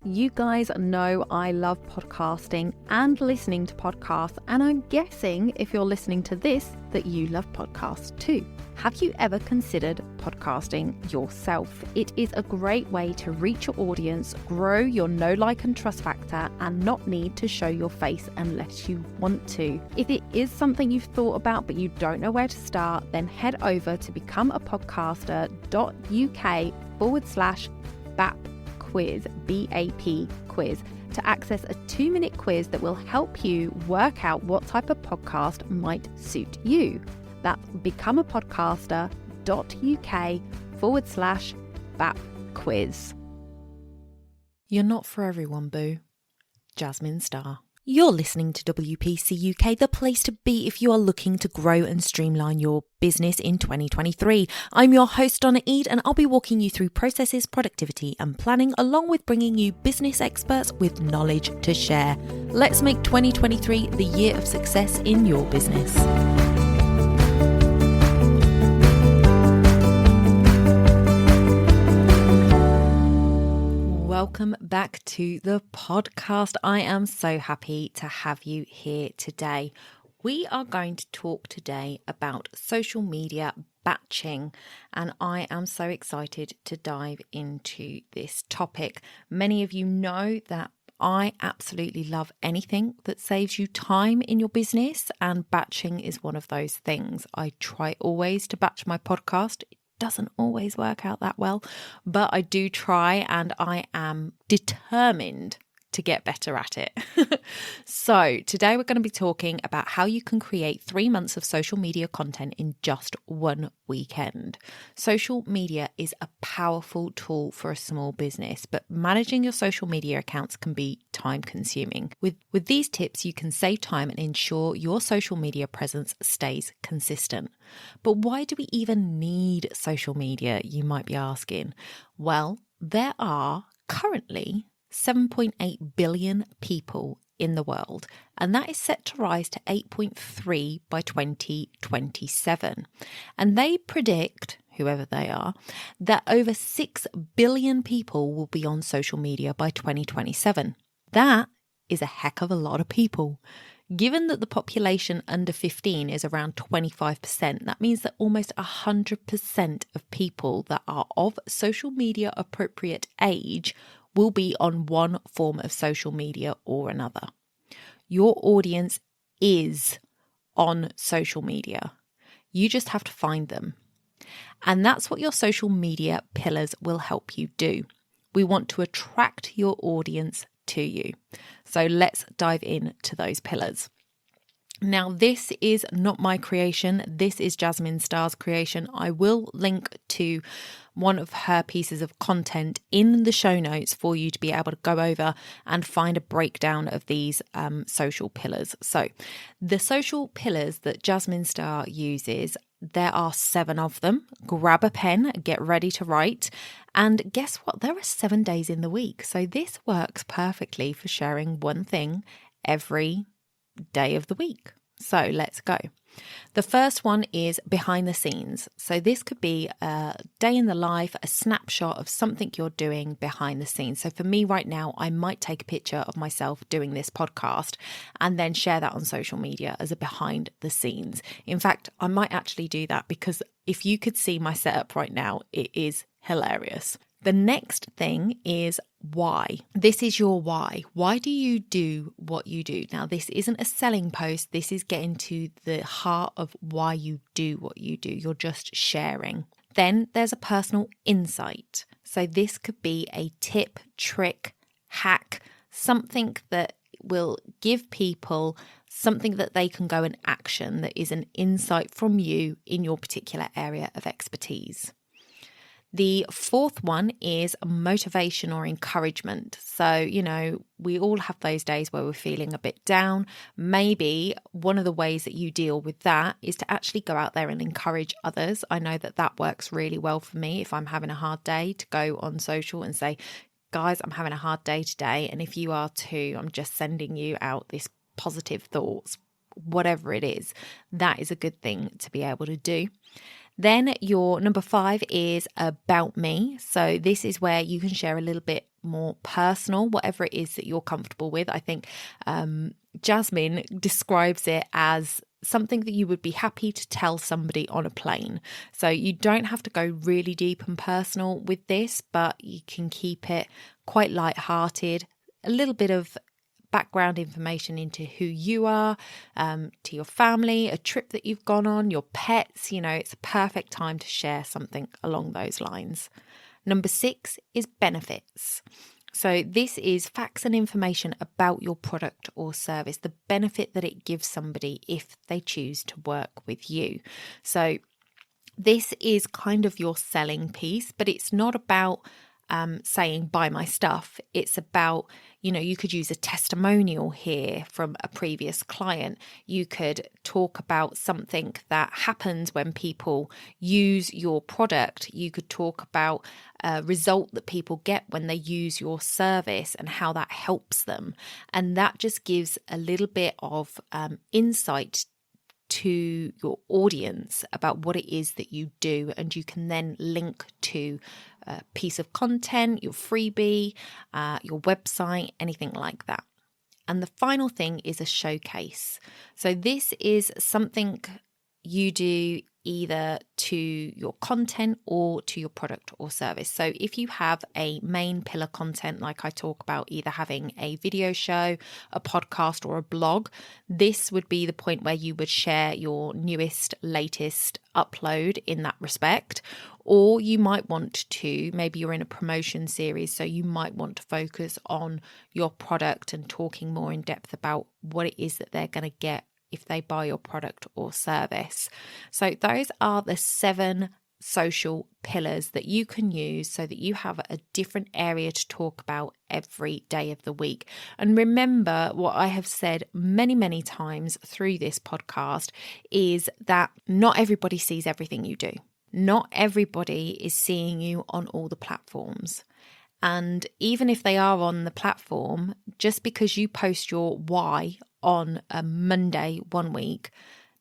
You guys know I love podcasting and listening to podcasts, and I'm guessing if you're listening to this that you love podcasts too. Have you ever considered podcasting yourself? It is a great way to reach your audience, grow your know, like and trust factor, and not need to show your face unless you want to. If it is something you've thought about but you don't know where to start, then head over to becomeapodcaster.uk/BAP quiz, BAP quiz, to access a 2-minute quiz that will help you work out what type of podcast might suit you. That's becomeapodcaster.uk/BAP quiz. You're not for everyone, boo. Jasmine Star. You're listening to WPC UK, the place to be if you are looking to grow and streamline your business in 2023. I'm your host, Donna Eade, and I'll be walking you through processes, productivity, and planning, along with bringing you business experts with knowledge to share. Let's make 2023 the year of success in your business. Welcome back to the podcast. I am so happy to have you here today. We are going to talk today about social media batching, and I am so excited to dive into this topic. Many of you know that I absolutely love anything that saves you time in your business, and batching is one of those things. I try always to batch my podcast. Doesn't always work out that well, but I do try, and I am determined to get better at it. So today we're going to be talking about how you can create 3 months of social media content in just one weekend. Social media is a powerful tool for a small business, but managing your social media accounts can be time consuming. With these tips, you can save time and ensure your social media presence stays consistent. But why do we even need social media, you might be asking? Well, there are currently 7.8 billion people in the world, and that is set to rise to 8.3 by 2027. And they predict, whoever they are, that over 6 billion people will be on social media by 2027. That is a heck of a lot of people. Given that the population under 15 is around 25%, that means that almost 100% of people that are of social media appropriate age will be on one form of social media or another. Your audience is on social media. You just have to find them. And that's what your social media pillars will help you do. We want to attract your audience to you. So let's dive into those pillars. Now, this is not my creation. This is Jasmine Star's creation. I will link to one of her pieces of content in the show notes for you to be able to go over and find a breakdown of these social pillars. So the social pillars that Jasmine Star uses, there are 7 of them. Grab a pen, get ready to write. And guess what? There are 7 days in the week. So this works perfectly for sharing one thing every day of the week. So let's go. The first one is behind the scenes. So this could be a day in the life, a snapshot of something you're doing behind the scenes. So for me right now, I might take a picture of myself doing this podcast and then share that on social media as a behind the scenes. In fact, I might actually do that because if you could see my setup right now, it is hilarious. The next thing is why. This is your why. Why do you do what you do? Now, this isn't a selling post. This is getting to the heart of why you do what you do. You're just sharing. Then there's a personal insight. So this could be a tip, trick, hack, something that will give people something that they can go and action that is an insight from you in your particular area of expertise. The fourth one is motivation or encouragement. So, we all have those days where we're feeling a bit down. Maybe one of the ways that you deal with that is to actually go out there and encourage others. I know that works really well for me if I'm having a hard day, to go on social and say, guys, I'm having a hard day today. And if you are too, I'm just sending you out this positive thoughts, whatever it is. That is a good thing to be able to do. Then your number 5 is about me. So this is where you can share a little bit more personal, whatever it is that you're comfortable with. I think Jasmine describes it as something that you would be happy to tell somebody on a plane. So you don't have to go really deep and personal with this, but you can keep it quite light-hearted, a little bit of background information into who you are, to your family, a trip that you've gone on, your pets. It's a perfect time to share something along those lines. Number 6 is benefits. So this is facts and information about your product or service, the benefit that it gives somebody if they choose to work with you. So this is kind of your selling piece, but it's not about saying buy my stuff. It's about, you could use a testimonial here from a previous client. You could talk about something that happens when people use your product. You could talk about a result that people get when they use your service and how that helps them. And that just gives a little bit of insight to your audience about what it is that you do, and you can then link to a piece of content, your freebie, your website, anything like that. And the final thing is a showcase. So this is something you do either to your content or to your product or service. So if you have a main pillar content, like I talk about, either having a video show, a podcast, or a blog, this would be the point where you would share your newest, latest upload in that respect. Or you might want to, maybe you're in a promotion series, so you might want to focus on your product and talking more in depth about what it is that they're going to get if they buy your product or service. So those are the 7 social pillars that you can use so that you have a different area to talk about every day of the week. And remember, what I have said many, many times through this podcast is that not everybody sees everything you do. Not everybody is seeing you on all the platforms. And even if they are on the platform, just because you post your why on a Monday one week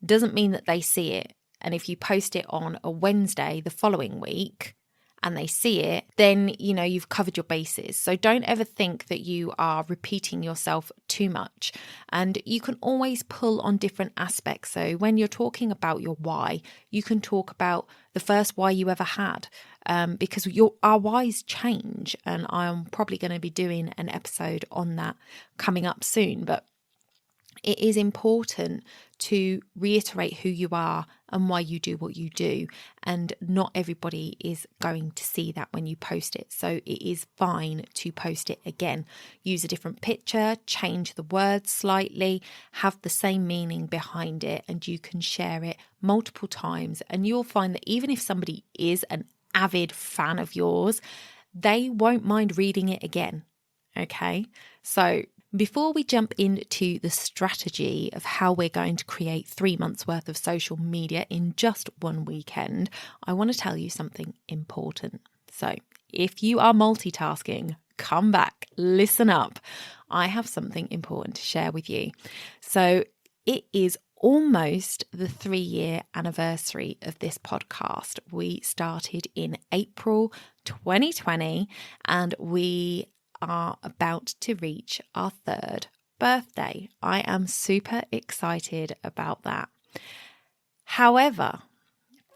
doesn't mean that they see it. And if you post it on a Wednesday the following week and they see it, then you've covered your bases. So don't ever think that you are repeating yourself too much. And you can always pull on different aspects. So when you're talking about your why, you can talk about the first why you ever had. Because our whys change, and I'm probably going to be doing an episode on that coming up soon. But it is important to reiterate who you are and why you do what you do. And not everybody is going to see that when you post it. So it is fine to post it again. Use a different picture, change the words slightly, have the same meaning behind it, and you can share it multiple times. And you'll find that even if somebody is an avid fan of yours, they won't mind reading it again. Okay? So before we jump into the strategy of how we're going to create 3 months worth of social media in just one weekend, I want to tell you something important. So if you are multitasking, come back, listen up. I have something important to share with you. So it is almost the 3-year anniversary of this podcast. We started in April 2020 and we are about to reach our 3rd birthday. I am super excited about that. However,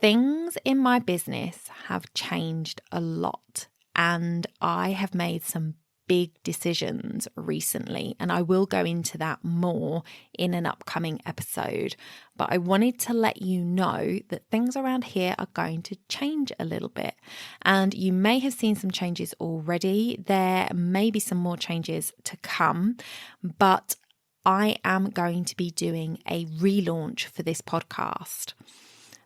things in my business have changed a lot and I have made some big decisions recently, and I will go into that more in an upcoming episode. But I wanted to let you know that things around here are going to change a little bit, and you may have seen some changes already. There may be some more changes to come, but I am going to be doing a relaunch for this podcast.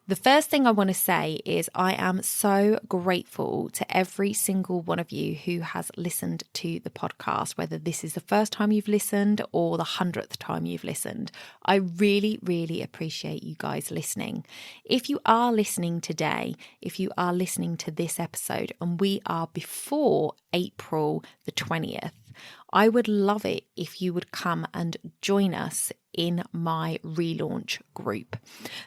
The first thing I want to say is I am so grateful to every single one of you who has listened to the podcast, whether this is the first time you've listened or the 100th time you've listened. I really, really appreciate you guys listening. If you are listening today, if you are listening to this episode and we are before April the 20th, I would love it if you would come and join us in my relaunch group.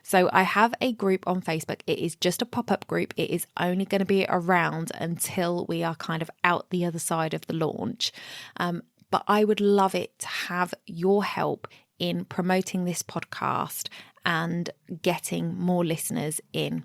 So I have a group on Facebook. It is just a pop-up group. It is only going to be around until we are kind of out the other side of the launch. But I would love it to have your help in promoting this podcast and getting more listeners in.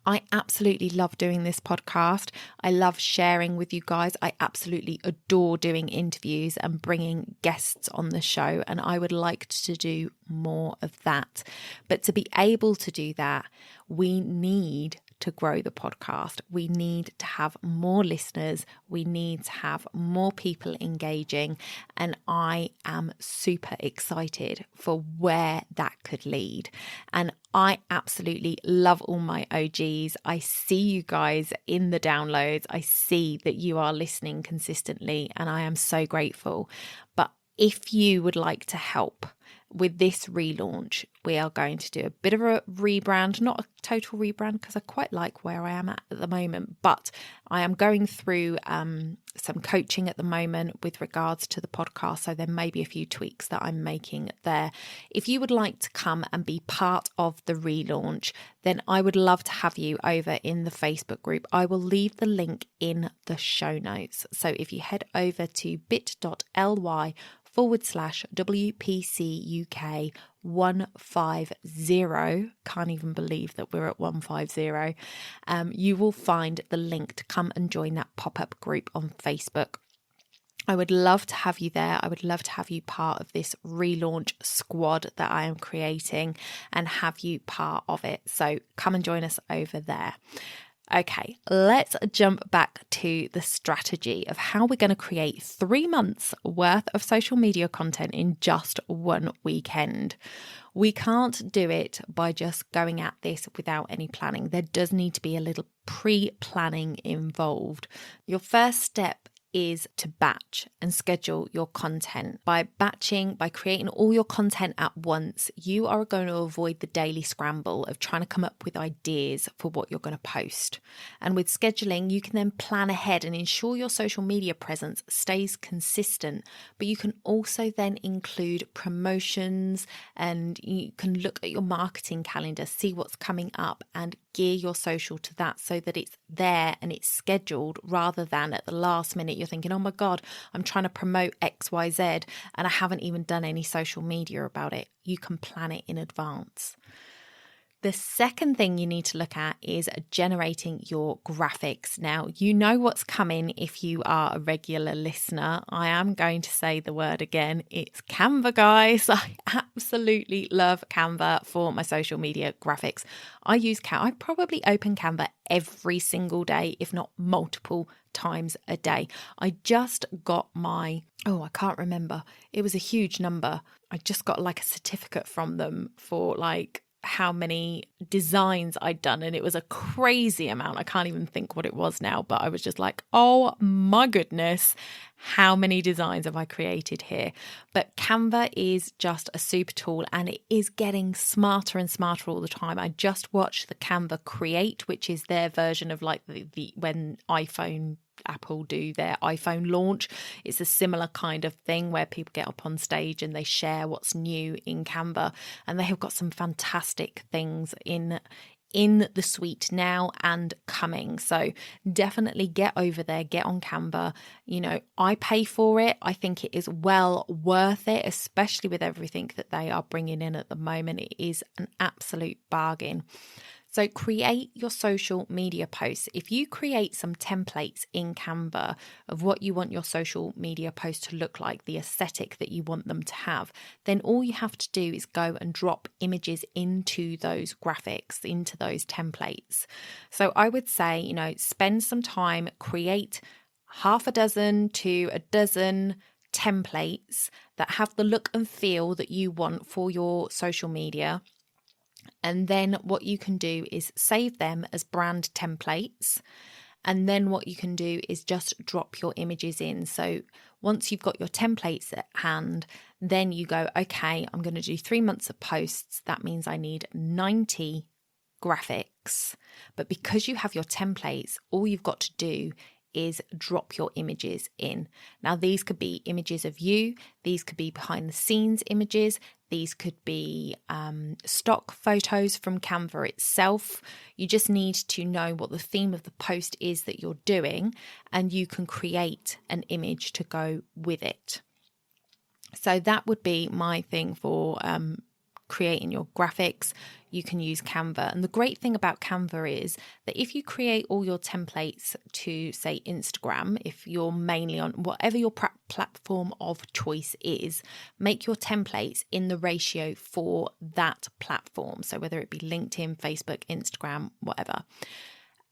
I absolutely love doing this podcast. I love sharing with you guys. I absolutely adore doing interviews and bringing guests on the show, and I would like to do more of that. But to be able to do that, we need to grow the podcast. We need to have more listeners. We need to have more people engaging. And I am super excited for where that could lead. And I absolutely love all my OGs. I see you guys in the downloads. I see that you are listening consistently, and I am so grateful. But if you would like to help with this relaunch, we are going to do a bit of a rebrand, not a total rebrand because I quite like where I am at the moment, but I am going through some coaching at the moment with regards to the podcast. So there may be a few tweaks that I'm making there. If you would like to come and be part of the relaunch, then I would love to have you over in the Facebook group. I will leave the link in the show notes. So if you head over to bit.ly/WPC UK 150, can't even believe that we're at 150, you will find the link to come and join that pop-up group on Facebook. I would love to have you there. I would love to have you part of this relaunch squad that I am creating and have you part of it. So come and join us over there. Okay, let's jump back to the strategy of how we're going to create 3 months worth of social media content in just one weekend. We can't do it by just going at this without any planning. There does need to be a little pre-planning involved. Your first step is to batch and schedule your content. By batching, by creating all your content at once, you are going to avoid the daily scramble of trying to come up with ideas for what you're going to post. And with scheduling, you can then plan ahead and ensure your social media presence stays consistent. But you can also then include promotions, and you can look at your marketing calendar, see what's coming up, and gear your social to that so that it's there and it's scheduled, rather than at the last minute you're thinking, oh my God, I'm trying to promote XYZ and I haven't even done any social media about it. You can plan it in advance. The second thing you need to look at is generating your graphics. Now, you know what's coming if you are a regular listener. I am going to say the word again. It's Canva, guys. I absolutely love Canva for my social media graphics. I probably open Canva every single day, if not multiple times a day. I just got I can't remember. It was a huge number. I just got like a certificate from them for like how many designs I'd done, and it was a crazy amount. I can't even think what it was now, but I was just like, oh my goodness, how many designs have I created here? But Canva is just a super tool, and it is getting smarter and smarter all the time. I just watched the Canva Create, which is their version of like the when Apple do their iPhone launch. It's a similar kind of thing where people get up on stage and they share what's new in Canva, and they have got some fantastic things in the suite now and coming. So definitely get over there, get on Canva. You know, I pay for it. I think it is well worth it, especially with everything that they are bringing in at the moment. It is an absolute bargain. So create your social media posts. If you create some templates in Canva of what you want your social media posts to look like, the aesthetic that you want them to have, then all you have to do is go and drop images into those graphics, into those templates. So I would say, you know, spend some time, create half a dozen to a dozen templates that have the look and feel that you want for your social media. And then what you can do is save them as brand templates. And then what you can do is just drop your images in. So once you've got your templates at hand, then you go, okay, I'm going to do 3 months of posts. That means I need 90 graphics. But because you have your templates, all you've got to do is drop your images in. Now, these could be images of you, these could be behind the scenes images, these could be stock photos from Canva itself. You just need to know what the theme of the post is that you're doing, and you can create an image to go with it. So that would be my thing for creating your graphics. You can use Canva. And the great thing about Canva is that if you create all your templates to, say, Instagram, if you're mainly on whatever your platform of choice is, make your templates in the ratio for that platform. So whether it be LinkedIn, Facebook, Instagram, whatever.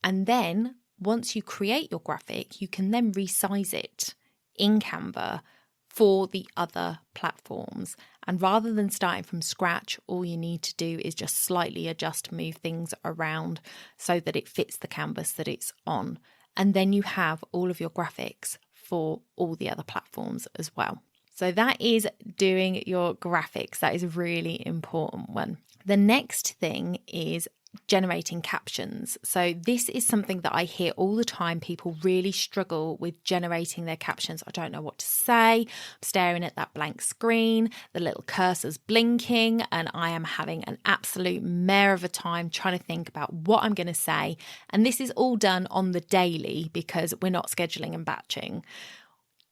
And then once you create your graphic, you can then resize it in Canva for the other platforms. And rather than starting from scratch, all you need to do is just slightly adjust, move things around so that it fits the canvas that it's on. And then you have all of your graphics for all the other platforms as well. So that is doing your graphics. That is a really important one. The next thing is generating captions. So this is something that I hear all the time. People really struggle with generating their captions. I don't know what to say. I'm staring at that blank screen. The little cursor's blinking and I am having an absolute mare of a time trying to think about what I'm going to say. And this is all done on the daily because we're not scheduling and batching.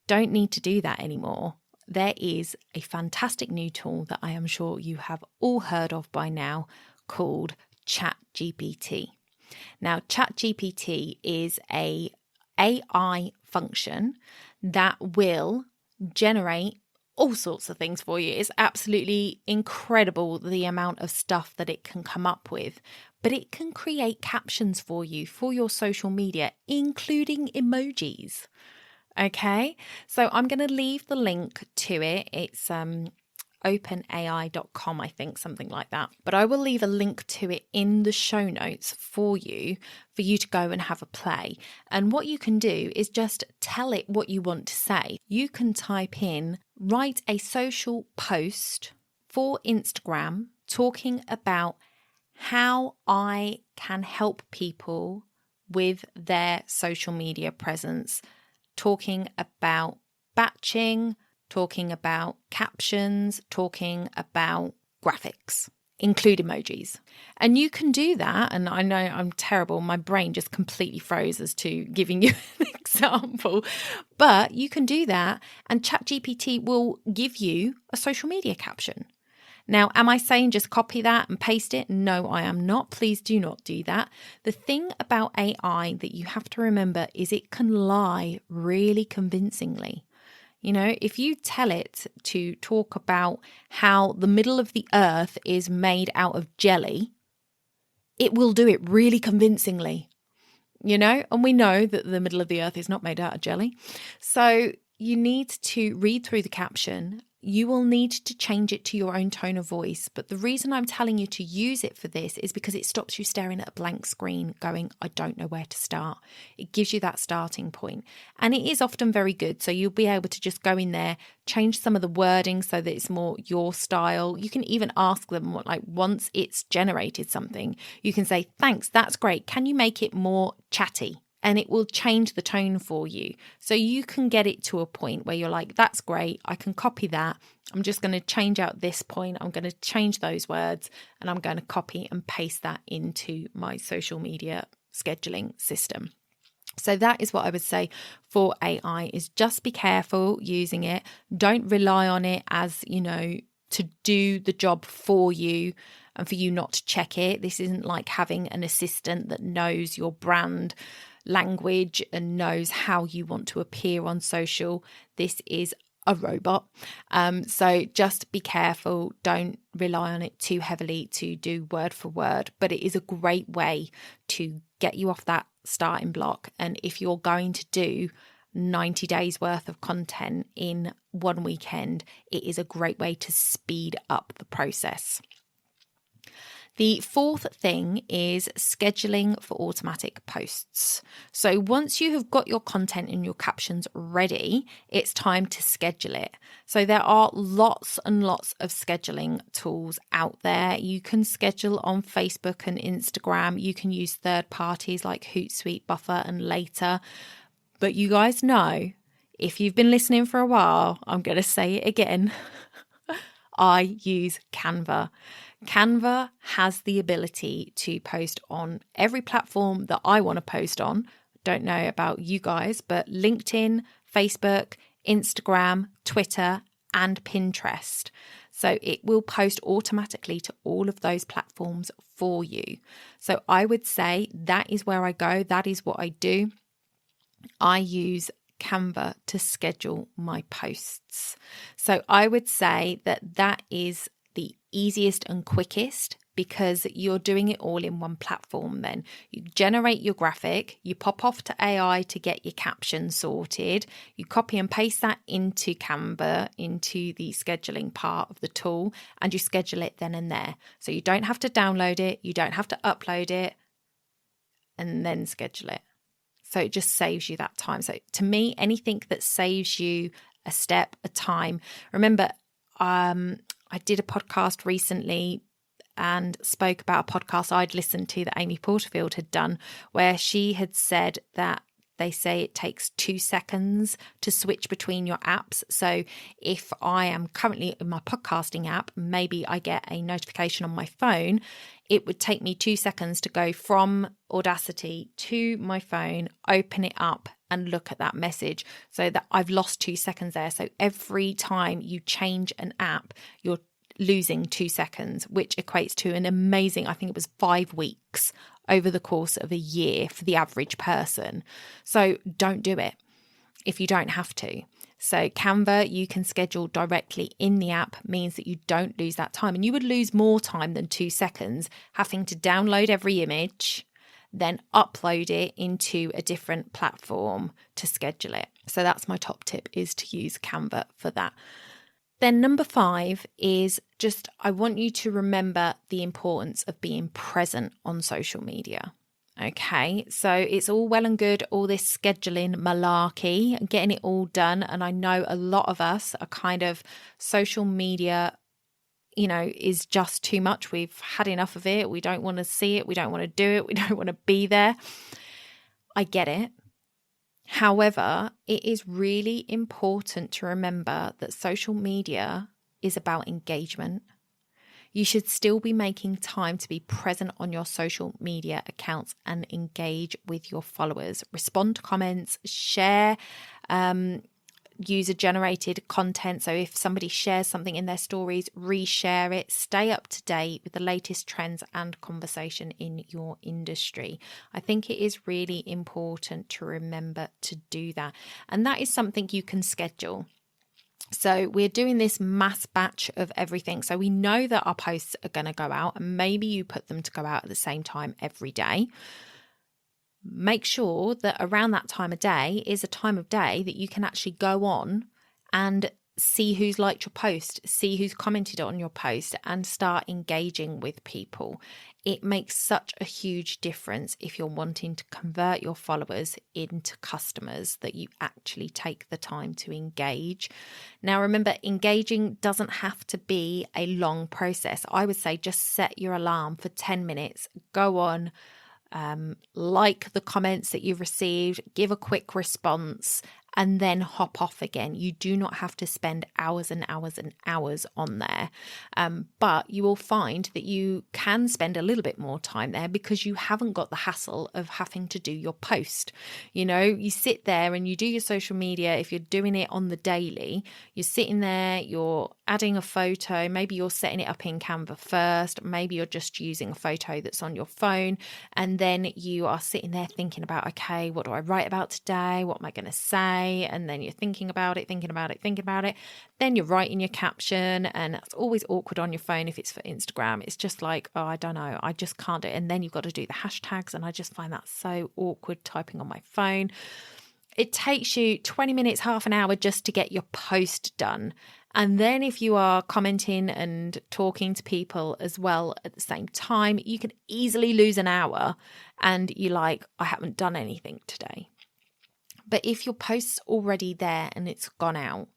Don't need to do that anymore. There is a fantastic new tool that I am sure you have all heard of by now called ChatGPT. Now, ChatGPT is a AI function that will generate all sorts of things for you. It's absolutely incredible the amount of stuff that it can come up with, but it can create captions for you for your social media, including emojis. Okay, so I'm going to leave the link to it. It's openai.com, I think, something like that. But I will leave a link to it in the show notes for you to go and have a play. And what you can do is just tell it what you want to say. You can type in, write a social post for Instagram talking about how I can help people with their social media presence, talking about batching, talking about captions, talking about graphics, include emojis. And you can do that. And I know I'm terrible. My brain just completely froze as to giving you an example. But you can do that and ChatGPT will give you a social media caption. Now, am I saying just copy that and paste it? No, I am not. Please do not do that. The thing about AI that you have to remember is it can lie really convincingly. You know, if you tell it to talk about how the middle of the earth is made out of jelly, it will do it really convincingly, you know, and we know that the middle of the earth is not made out of jelly. So you need to read through the caption. You will need to change it to your own tone of voice. But the reason I'm telling you to use it for this is because it stops you staring at a blank screen going, I don't know where to start. It gives you that starting point. And it is often very good. So you'll be able to just go in there, change some of the wording so that it's more your style. You can even ask them, like, once it's generated something, you can say, thanks, that's great. Can you make it more chatty? And it will change the tone for you. So you can get it to a point where you're like, that's great. I can copy that. I'm just going to change out this point. I'm going to change those words and I'm going to copy and paste that into my social media scheduling system. So that is what I would say for AI is just be careful using it. Don't rely on it as, you know, to do the job for you and for you not to check it. This isn't like having an assistant that knows your brand language and knows how you want to appear on social. This is a robot. So just be careful. Don't rely on it too heavily to do word for word, but it is a great way to get you off that starting block. And if you're going to do 90 days worth of content in one weekend, it is a great way to speed up the process. The fourth thing is scheduling for automatic posts. So once you have got your content and your captions ready, it's time to schedule it. So there are lots and lots of scheduling tools out there. You can schedule on Facebook and Instagram. You can use third parties like Hootsuite, Buffer and Later. But you guys know, if you've been listening for a while, I'm going to say it again. I use Canva. Canva has the ability to post on every platform that I want to post on. Don't know about you guys, but LinkedIn, Facebook, Instagram, Twitter, and Pinterest. So it will post automatically to all of those platforms for you. So I would say that is where I go. That is what I do. I use Canva to schedule my posts. So I would say that is the easiest and quickest, because you're doing it all in one platform. Then you generate your graphic, you pop off to AI to get your captions sorted, you copy and paste that into Canva, into the scheduling part of the tool, and you schedule it then and there. So you don't have to download it, you don't have to upload it, and then schedule it. So it just saves you that time. So to me, anything that saves you a step, a time. Remember, I did a podcast recently and spoke about a podcast I'd listened to that Amy Porterfield had done, where she had said that they say it takes 2 seconds to switch between your apps. So if I am currently in my podcasting app, maybe I get a notification on my phone, it would take me 2 seconds to go from Audacity to my phone, open it up and look at that message, so that I've lost 2 seconds there. So every time you change an app, you're losing 2 seconds, which equates to an amazing, I think it was 5 weeks over the course of a year for the average person. So don't do it if you don't have to. So Canva, you can schedule directly in the app, means that you don't lose that time. And you would lose more time than 2 seconds having to download every image, then upload it into a different platform to schedule it. So that's my top tip, is to use Canva for that. Then number 5 is just, I want you to remember the importance of being present on social media. Okay, so it's all well and good, all this scheduling malarkey and getting it all done. And I know a lot of us are kind of social media, is just too much. We've had enough of it. We don't want to see it. We don't want to do it. We don't want to be there. I get it. However, it is really important to remember that social media is about engagement. You should still be making time to be present on your social media accounts and engage with your followers. Respond to comments, share user-generated content. So if somebody shares something in their stories, reshare it. Stay up to date with the latest trends and conversation in your industry. I think it is really important to remember to do that. And that is something you can schedule. So we're doing this mass batch of everything. So we know that our posts are going to go out, and maybe you put them to go out at the same time every day. Make sure that around that time of day is a time of day that you can actually go on and see who's liked your post, see who's commented on your post, and start engaging with people. It makes such a huge difference if you're wanting to convert your followers into customers, that you actually take the time to engage. Now, remember, engaging doesn't have to be a long process. I would say just set your alarm for 10 minutes, go on, like the comments that you've received, give a quick response, and then hop off again. You do not have to spend hours and hours and hours on there. But you will find that you can spend a little bit more time there because you haven't got the hassle of having to do your post. You sit there and you do your social media. If you're doing it on the daily, you're sitting there, you're adding a photo, maybe you're setting it up in Canva first, maybe you're just using a photo that's on your phone, and then you are sitting there thinking about, okay, what do I write about today? What am I going to say? And then you're thinking about it. Then you're writing your caption, and it's always awkward on your phone if it's for Instagram. It's just like, oh, I don't know, I just can't do it. And then you've got to do the hashtags, and I just find that so awkward typing on my phone. It takes you 20 minutes, half an hour just to get your post done. And then if you are commenting and talking to people as well at the same time, you can easily lose an hour and you're like, I haven't done anything today. But if your post's already there and it's gone out,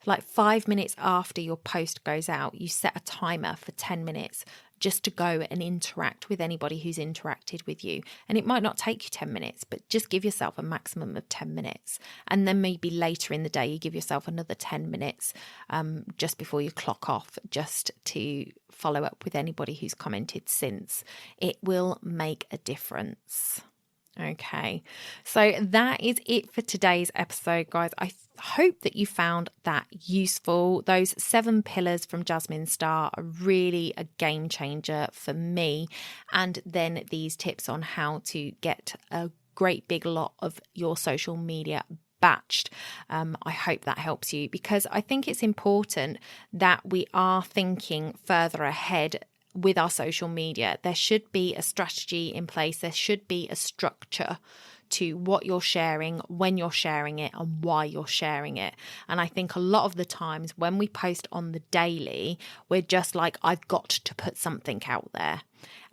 like 5 minutes after your post goes out, you set a timer for 10 minutes just to go and interact with anybody who's interacted with you. And it might not take you 10 minutes, but just give yourself a maximum of 10 minutes. And then maybe later in the day, you give yourself another 10 minutes just before you clock off, just to follow up with anybody who's commented since. It will make a difference. Okay, so that is it for today's episode, guys. I hope that you found that useful. Those 7 pillars from Jasmine Star are really a game changer for me. And then these tips on how to get a great big lot of your social media batched. I hope that helps you, because I think it's important that we are thinking further ahead with our social media. There should be a strategy in place. There should be a structure to what you're sharing, when you're sharing it, and why you're sharing it. And I think a lot of the times when we post on the daily, we're just like, I've got to put something out there.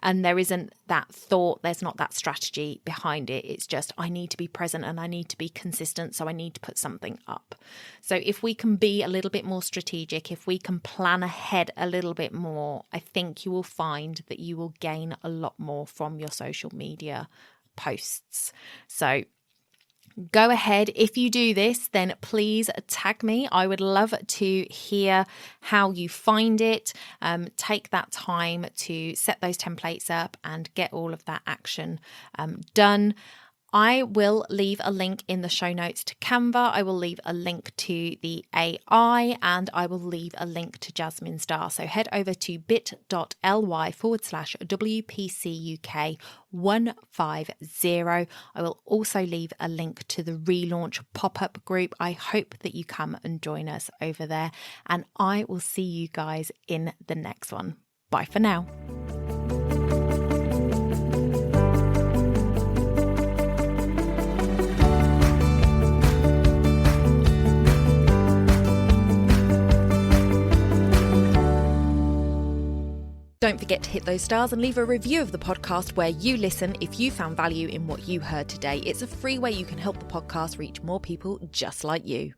And there isn't that thought, there's not that strategy behind it. It's just, I need to be present and I need to be consistent, so I need to put something up. So if we can be a little bit more strategic, if we can plan ahead a little bit more, I think you will find that you will gain a lot more from your social media posts. So go ahead. If you do this, then please tag me. I would love to hear how you find it. Take that time to set those templates up and get all of that action done. I will leave a link in the show notes to Canva. I will leave a link to the AI, and I will leave a link to Jasmine Star. So head over to bit.ly/WPCUK150. I will also leave a link to the relaunch pop-up group. I hope that you come and join us over there, and I will see you guys in the next one. Bye for now. Don't forget to hit those stars and leave a review of the podcast where you listen if you found value in what you heard today. It's a free way you can help the podcast reach more people just like you.